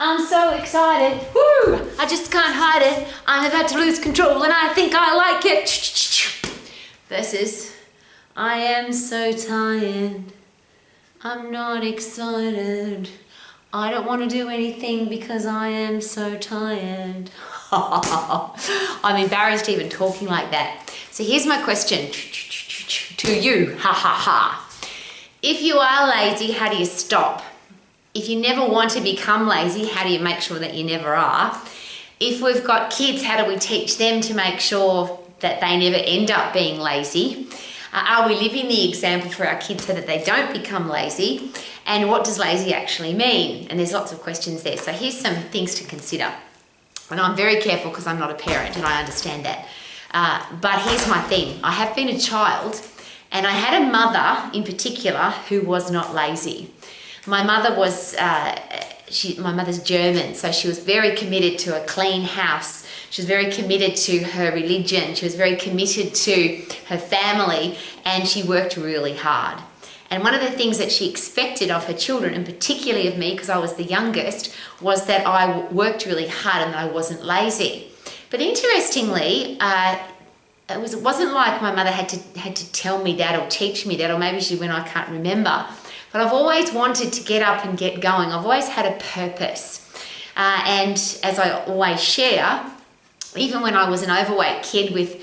I'm so excited. Woo! I just can't hide it. I'm about to lose control and I think I like it. Versus, I am so tired. I'm not excited. I don't want to do anything because I am so tired. I'm embarrassed even talking like that. So here's my question to you. Ha ha ha. If you are lazy, how do you stop? If you never want to become lazy, how do you make sure that you never are? If we've got kids, how do we teach them to make sure that they never end up being lazy? Are we living the example for our kids so that they don't become lazy? And what does lazy actually mean? And there's lots of questions there. So here's some things to consider. And I'm very careful because I'm not a parent and I understand that. But here's my thing. I have been a child and I had a mother in particular who was not lazy. My mother was, my mother's German, so she was very committed to a clean house. She was very committed to her religion. She was very committed to her family, and she worked really hard. And one of the things that she expected of her children, and particularly of me, because I was the youngest, was that I worked really hard and that I wasn't lazy. But interestingly, it wasn't like my mother had to tell me that or teach me that, or maybe she when I can't remember. But I've always wanted to get up and get going. I've always had a purpose. And as I always share, even when I was an overweight kid with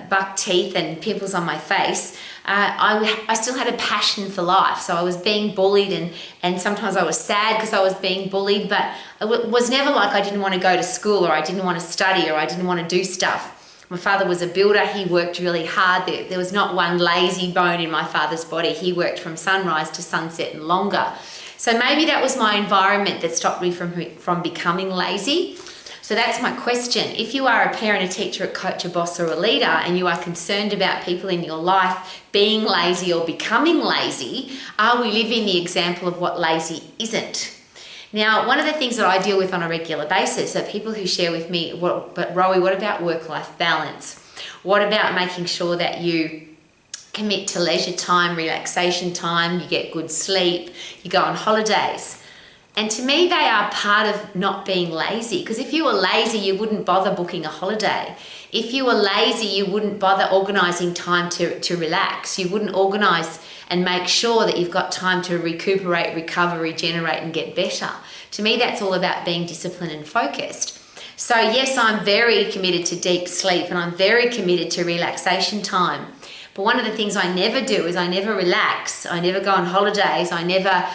buck teeth and pimples on my face, I still had a passion for life. So I was being bullied and sometimes I was sad because I was being bullied, but it was never like I didn't want to go to school or I didn't want to study or I didn't want to do stuff. My father was a builder. He worked really hard. There was not one lazy bone in my father's body. He worked from sunrise to sunset and longer. So maybe that was my environment that stopped me from becoming lazy. So that's my question. If you are a parent, a teacher, a coach, a boss, or a leader, and you are concerned about people in your life being lazy or becoming lazy, are we living the example of what lazy isn't? Now, one of the things that I deal with on a regular basis are people who share with me, but Rowie, what about work-life balance? What about making sure that you commit to leisure time, relaxation time, you get good sleep, you go on holidays? And to me, they are part of not being lazy, because if you were lazy, you wouldn't bother booking a holiday. If you were lazy, you wouldn't bother organising time to relax. You wouldn't organise and make sure that you've got time to recuperate, recover, regenerate, and get better. To me, that's all about being disciplined and focused. So yes, I'm very committed to deep sleep and I'm very committed to relaxation time. But one of the things I never do is I never relax, I never go on holidays, I never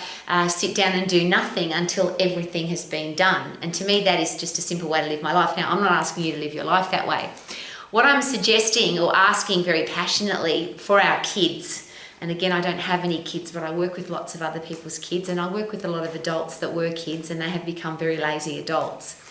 sit down and do nothing until everything has been done. And to me, that is just a simple way to live my life. Now, I'm not asking you to live your life that way. What I'm suggesting or asking very passionately for our kids, and again, I don't have any kids, but I work with lots of other people's kids, and I work with a lot of adults that were kids and they have become very lazy adults.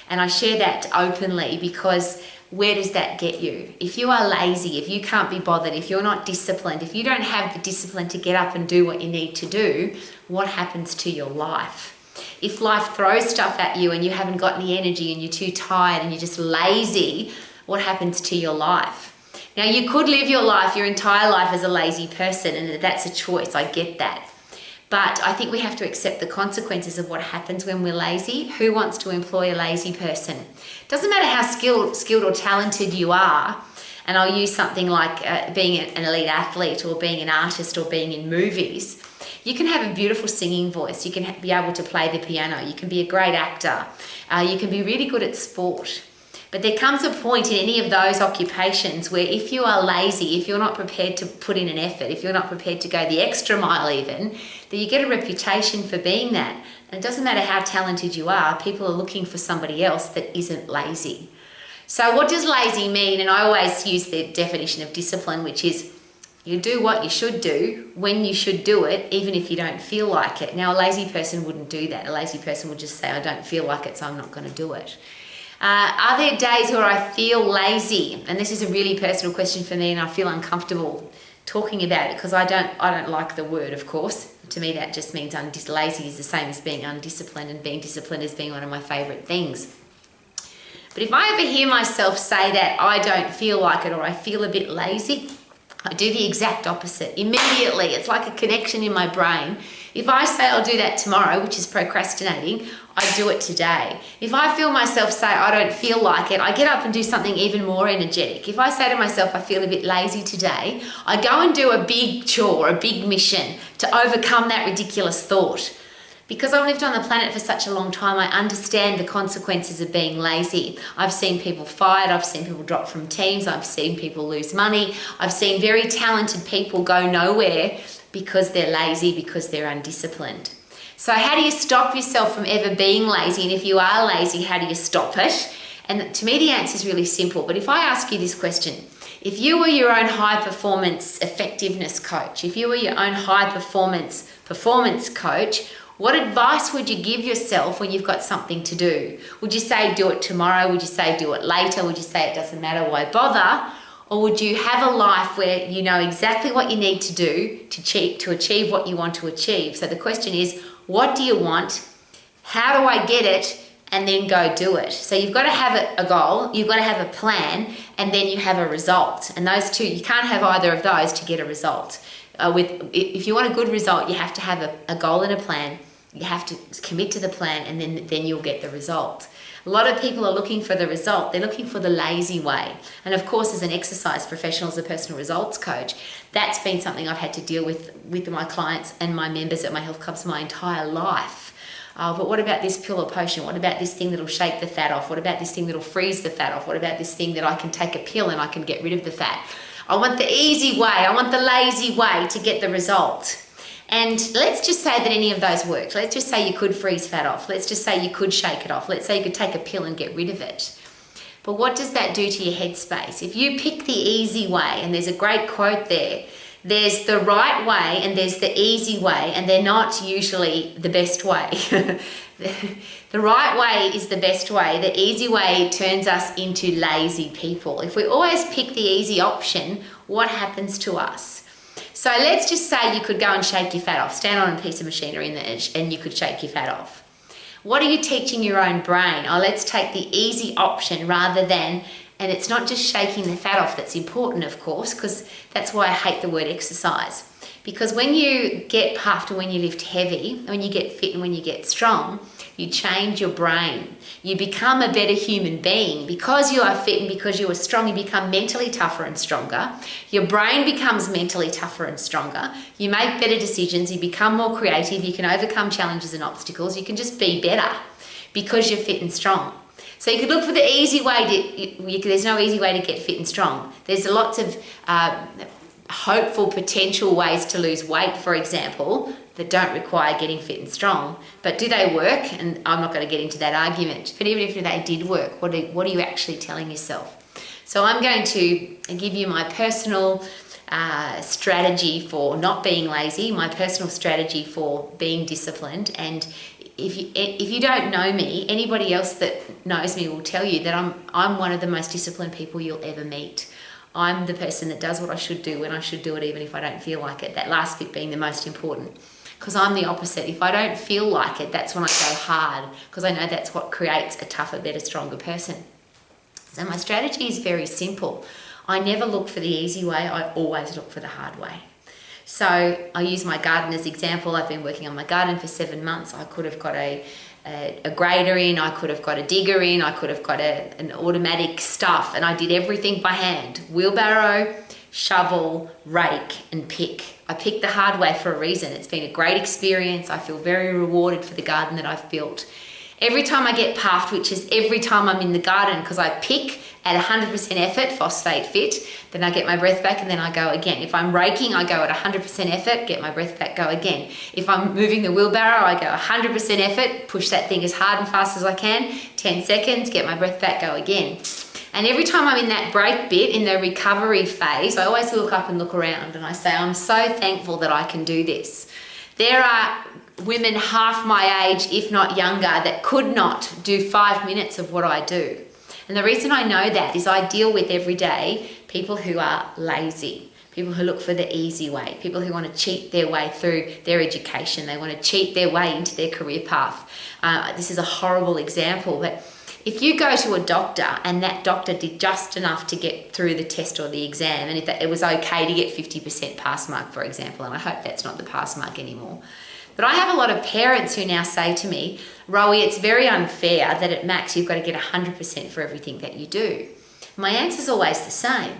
And I share that openly because where does that get you? If you are lazy, if you can't be bothered, if you're not disciplined, if you don't have the discipline to get up and do what you need to do, what happens to your life? If life throws stuff at you and you haven't got any energy and you're too tired and you're just lazy, what happens to your life? Now, you could live your life, your entire life as a lazy person, and that's a choice, I get that. But I think we have to accept the consequences of what happens when we're lazy. Who wants to employ a lazy person? Doesn't matter how skilled or talented you are, and I'll use something like being an elite athlete or being an artist or being in movies. You can have a beautiful singing voice, you can be able to play the piano, you can be a great actor, you can be really good at sport. But there comes a point in any of those occupations where if you are lazy, if you're not prepared to put in an effort, if you're not prepared to go the extra mile even, then you get a reputation for being that. And it doesn't matter how talented you are, people are looking for somebody else that isn't lazy. So what does lazy mean? And I always use the definition of discipline, which is you do what you should do when you should do it, even if you don't feel like it. Now, a lazy person wouldn't do that. A lazy person would just say, I don't feel like it, so I'm not going to do it. Are there days where I feel lazy? And this is a really personal question for me and I feel uncomfortable talking about it because I don't like the word, of course. To me, that just means lazy is the same as being undisciplined, and being disciplined is being one of my favourite things. But if I ever hear myself say that I don't feel like it or I feel a bit lazy, I do the exact opposite. Immediately, it's like a connection in my brain If I say I'll do that tomorrow, which is procrastinating, I do it today. If I feel myself say I don't feel like it, I get up and do something even more energetic. If I say to myself I feel a bit lazy today, I go and do a big chore, a big mission to overcome that ridiculous thought. Because I've lived on the planet for such a long time, I understand the consequences of being lazy. I've seen people fired, I've seen people drop from teams, I've seen people lose money, I've seen very talented people go nowhere because they're lazy, because they're undisciplined. So how do you stop yourself from ever being lazy? And if you are lazy, how do you stop it? And to me, the answer is really simple. But if I ask you this question, if you were your own high performance effectiveness coach, if you were your own high performance coach, what advice would you give yourself when you've got something to do? Would you say do it tomorrow? Would you say do it later? Would you say it doesn't matter, why bother? Or would you have a life where you know exactly what you need to do to achieve what you want to achieve? So the question is, what do you want? How do I get it? And then go do it. So you've got to have a goal, you've got to have a plan, and then you have a result. And those two, you can't have either of those to get a result. If you want a good result, you have to have a goal and a plan. You have to commit to the plan, and then you'll get the result. A lot of people are looking for the result. They're looking for the lazy way. And of course, as an exercise professional, as a personal results coach, that's been something I've had to deal with my clients and my members at my health clubs my entire life. But what about this pill or potion? What about this thing that'll shake the fat off? What about this thing that'll freeze the fat off? What about this thing that I can take a pill and I can get rid of the fat? I want the easy way. I want the lazy way to get the result. And let's just say that any of those worked. Let's just say you could freeze fat off. Let's just say you could shake it off. Let's say you could take a pill and get rid of it. But what does that do to your headspace? If you pick the easy way, and there's a great quote there, there's the right way and there's the easy way, and they're not usually the best way. The right way is the best way. The easy way turns us into lazy people. If we always pick the easy option, what happens to us? So let's just say you could go and shake your fat off, stand on a piece of machinery and you could shake your fat off. What are you teaching your own brain? Oh, let's take the easy option rather than, and it's not just shaking the fat off that's important, of course, because that's why I hate the word exercise. Because when you get puffed and when you lift heavy, when you get fit and when you get strong, you change your brain. You become a better human being. Because you are fit and because you are strong, you become mentally tougher and stronger. Your brain becomes mentally tougher and stronger. You make better decisions. You become more creative. You can overcome challenges and obstacles. You can just be better because you're fit and strong. So you could look for the easy way there's no easy way to get fit and strong. There's lots of hopeful potential ways to lose weight, for example, that don't require getting fit and strong. But do they work? And I'm not going to get into that argument. But even if they did work, what are you actually telling yourself? So I'm going to give you my personal strategy for not being lazy, my personal strategy for being disciplined. And if you don't know me, anybody else that knows me will tell you that I'm one of the most disciplined people you'll ever meet. I'm the person that does what I should do when I should do it, even if I don't feel like it. That last bit being the most important. Because I'm the opposite. If I don't feel like it, that's when I go hard. Because I know that's what creates a tougher, better, stronger person. So my strategy is very simple. I never look for the easy way. I always look for the hard way. So I use my garden as example. I've been working on my garden for 7 months. I could have got a grader in, I could have got a digger in, I could have got an automatic stuff, and I did everything by hand. Wheelbarrow, shovel, rake and pick. I picked the hard way for a reason. It's been a great experience. I feel very rewarded for the garden that I've built. Every time I get puffed, which is every time I'm in the garden, because I pick at 100% effort, phosphate fit, then I get my breath back and then I go again. If I'm raking, I go at 100% effort, get my breath back, go again. If I'm moving the wheelbarrow, I go 100% effort, push that thing as hard and fast as I can, 10 seconds, get my breath back, go again. And every time I'm in that break bit, in the recovery phase, I always look up and look around and I say, I'm so thankful that I can do this. There are women half my age, if not younger, that could not do 5 minutes of what I do. And the reason I know that is I deal with every day people who are lazy, people who look for the easy way, people who want to cheat their way through their education, they want to cheat their way into their career path. This is a horrible example, but if you go to a doctor and that doctor did just enough to get through the test or the exam, and if it was okay to get 50% pass mark, for example, and I hope that's not the pass mark anymore, But I have a lot of parents who now say to me, Rowie, it's very unfair that at max you've got to get 100% for everything that you do. My answer's always the same.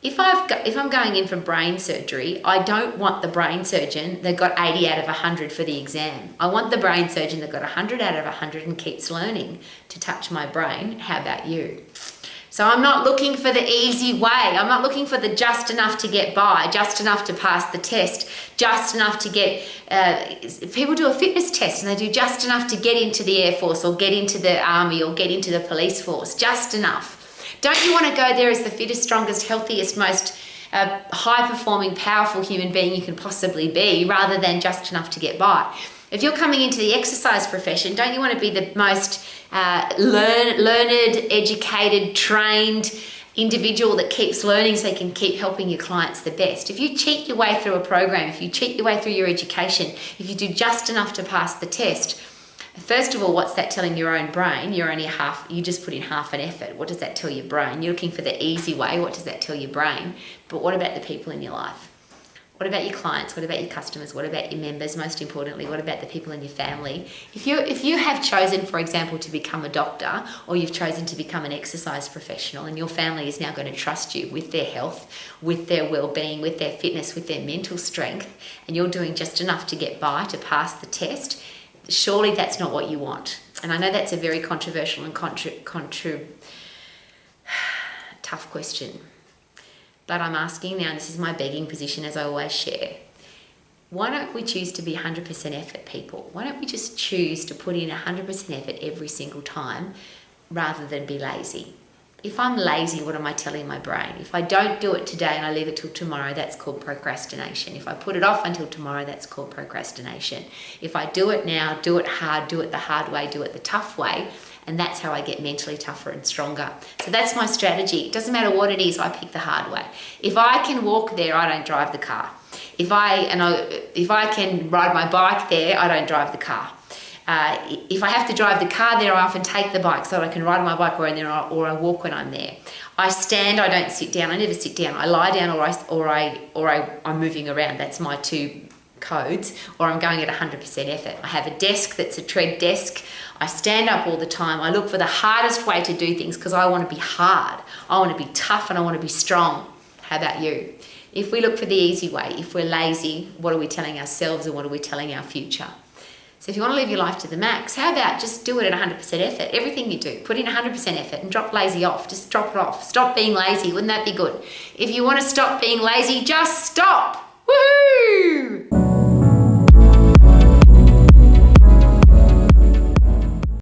If I'm going in for brain surgery, I don't want the brain surgeon that got 80 out of 100 for the exam. I want the brain surgeon that got 100 out of 100 and keeps learning to touch my brain. How about you? So I'm not looking for the easy way. I'm not looking for the just enough to get by, just enough to pass the test, just enough to get, people do a fitness test and they do just enough to get into the Air Force or get into the Army or get into the police force, just enough. Don't you want to go there as the fittest, strongest, healthiest, most high-performing, powerful human being you can possibly be, rather than just enough to get by? If you're coming into the exercise profession, don't you want to be the most learned, educated, trained individual that keeps learning so you can keep helping your clients the best? If you cheat your way through a program, if you cheat your way through your education, if you do just enough to pass the test, first of all, what's that telling your own brain? You just put in half an effort. What does that tell your brain? You're looking for the easy way. What does that tell your brain? But what about the people in your life? What about your clients? What about your customers? What about your members? Most importantly, what about the people in your family? If you have chosen, for example, to become a doctor, or you've chosen to become an exercise professional, and your family is now going to trust you with their health, with their well-being, with their fitness, with their mental strength, and you're doing just enough to get by, to pass the test, surely that's not what you want. And I know that's a very controversial and tough question. But I'm asking now, and this is my begging position as I always share, why don't we choose to be 100% effort people? Why don't we just choose to put in 100% effort every single time rather than be lazy? If I'm lazy, what am I telling my brain? If I don't do it today and I leave it till tomorrow, that's called procrastination. If I put it off until tomorrow, that's called procrastination. If I do it now, do it hard, do it the hard way, do it the tough way, and that's how I get mentally tougher and stronger. So that's my strategy. It doesn't matter what it is, I pick the hard way. If I can walk there, I don't drive the car. If I can ride my bike there, I don't drive the car. If I have to drive the car there, I often take the bike so that I can ride my bike or I walk when I'm there. I stand, I don't sit down. I never sit down. I lie down or I'm moving around. That's my two codes, or I'm going at 100% effort. I have a desk that's a tread desk. I stand up all the time. I look for the hardest way to do things because I want to be hard. I want to be tough and I want to be strong. How about you? If we look for the easy way, if we're lazy, what are we telling ourselves and what are we telling our future? So if you want to live your life to the max, how about just do it at 100% effort? Everything you do, put in 100% effort and drop lazy off. Just drop it off. Stop being lazy. Wouldn't that be good? If you want to stop being lazy, just stop. Woohoo!